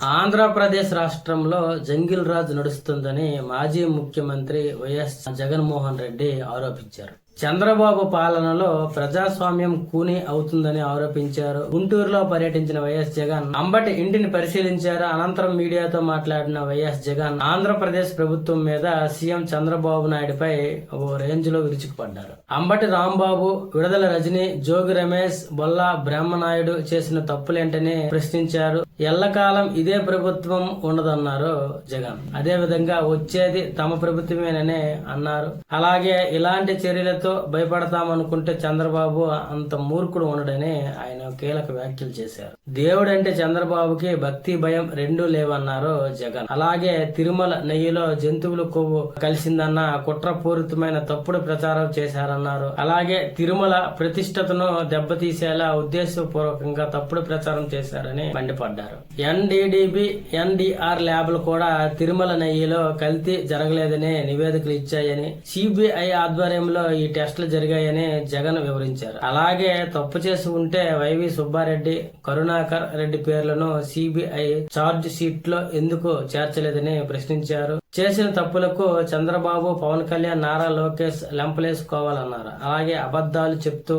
ఆంధ్రప్రదేశ్ రాష్ట్రంలో జంగిల్ రాజ్ నడుస్తుందని మాజీ ముఖ్యమంత్రి వైఎస్ జగన్మోహన్ రెడ్డి ఆరోపించారు. చంద్రబాబు పాలనలో ప్రజాస్వామ్యం కూని అవుతుందని ఆరోపించారు. గుంటూరులో పర్యటించిన వైఎస్ జగన్ అంబటి ఇంటిని పరిశీలించారు. అనంతరం మీడియాతో మాట్లాడిన వైఎస్ జగన్ ఆంధ్రప్రదేశ్ ప్రభుత్వం మీద సీఎం చంద్రబాబు నాయుడుపై ఓ రేంజ్ లో విరుచుకుపడ్డారు. అంబటి రాంబాబు, విడుదల రజని, జోగి రమేష్, బొల్లా బ్రహ్మనాయుడు చేసిన తప్పులేంటని ప్రశ్నించారు. ఎల్లకాలం ఇదే ప్రభుత్వం ఉండదన్నారు జగన్. అదే విధంగా వచ్చేది తమ ప్రభుత్వమేనని అన్నారు. అలాగే ఇలాంటి చర్యలతో భయపడతామనుకుంటే చంద్రబాబు అంత మూర్ఖుడు ఉండడని ఆయన కీలక వ్యాఖ్యలు చేశారు. దేవుడంటే చంద్రబాబుకి భక్తి భయం రెండూ లేవన్నారు జగన్. అలాగే తిరుమల నెయ్యిలో జంతువుల కొవ్వు కలిసిందన్న కుట్రపూరితమైన తప్పుడు ప్రచారం చేశారన్నారు. అలాగే తిరుమల ప్రతిష్టతను దెబ్బతీసేలా ఉద్దేశపూర్వకంగా తప్పుడు ప్రచారం చేశారని మండిపడ్డారు. ఎన్డీడీబీ, ఎన్డీఆర్ ల్యాబ్లు కూడా తిరుమల నెయ్యిలో కల్తీ జరగలేదని నివేదికలు ఇచ్చాయని, సిబిఐ ఆధ్వర్యంలో ఈ టెస్టులు జరిగాయని జగన్ వివరించారు. అలాగే తప్పు చేసి ఉంటే వైవి సుబ్బారెడ్డి, కరుణాకర్ రెడ్డి పేర్లను సిబిఐ ఛార్జ్ షీట్ లో ఎందుకు చేర్చలేదని ప్రశ్నించారు. చేసిన తప్పులకు చంద్రబాబు, పవన్ కళ్యాణ్, నారా లోకేష్ లెంపలేసుకోవాలన్నారు. అలాగే అబద్దాలు చెప్తూ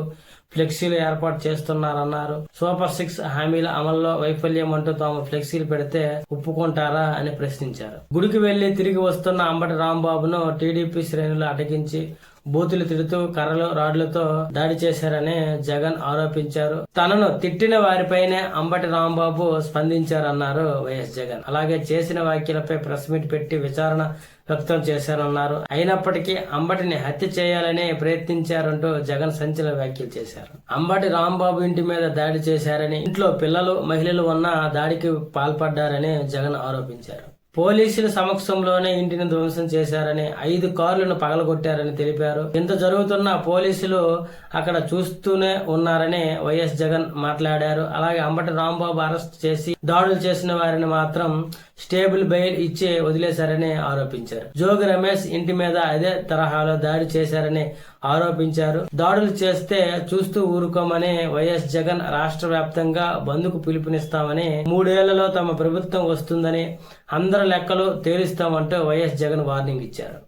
ఫ్లెక్సీలు ఏర్పాటు చేస్తున్నారన్నారు. సూపర్ 6 హామీల అమల్లో వైఫల్యం అంటూ తాము ఫ్లెక్సీలు పెడితే ఒప్పుకుంటారా అని ప్రశ్నించారు. గుడికి వెళ్లి తిరిగి వస్తున్న అంబటి రాంబాబును టీడీపీ శ్రేణులు అటకించి బూతులు తిడుతూ కర్రలు, రాడ్లతో దాడి చేశారని జగన్ ఆరోపించారు. తనను తిట్టిన వారిపైనే అంబటి రాంబాబు స్పందించారన్నారు వైఎస్ జగన్. అలాగే చేసిన వ్యాఖ్యలపై ప్రెస్ మీట్ పెట్టి విచారణ వ్యక్తం చేశారన్నారు. అయినప్పటికీ అంబటిని హత్య చేయాలని ప్రయత్నించారంటూ జగన్ సంచలన వ్యాఖ్యలు చేశారు. అంబటి రాంబాబు ఇంటి మీద దాడి చేశారని, ఇంట్లో పిల్లలు, మహిళలు ఉన్న దాడికి పాల్పడ్డారని జగన్ ఆరోపించారు. పోలీసుల సమక్షంలోనే ఇంటిని ధ్వంసం చేశారని, 5 కార్లను పగలగొట్టారని తెలిపారు. ఇంత జరుగుతున్న పోలీసులు అక్కడ చూస్తూనే ఉన్నారని వైఎస్ జగన్ మాట్లాడారు. అలాగే అంబటి రాంబాబు అరెస్ట్ చేసి దాడులు చేసిన వారిని మాత్రం స్టేబుల్ బెయిల్ ఇచ్చి వదిలేశారని ఆరోపించారు. జోగి రమేష్ ఇంటి మీద అదే తరహాలో దాడి చేశారని ఆరోపించారు. దాడులు చేస్తే చూస్తూ ఊరుకోమని వైఎస్ జగన్ రాష్ట్ర వ్యాప్తంగా బంద్కు పిలుపునిస్తామని, 3 ఏళ్లలో తమ ప్రభుత్వం వస్తుందని, అందరి లెక్కలు తేలిస్తామంటూ వైఎస్ జగన్ వార్నింగ్ ఇచ్చారు.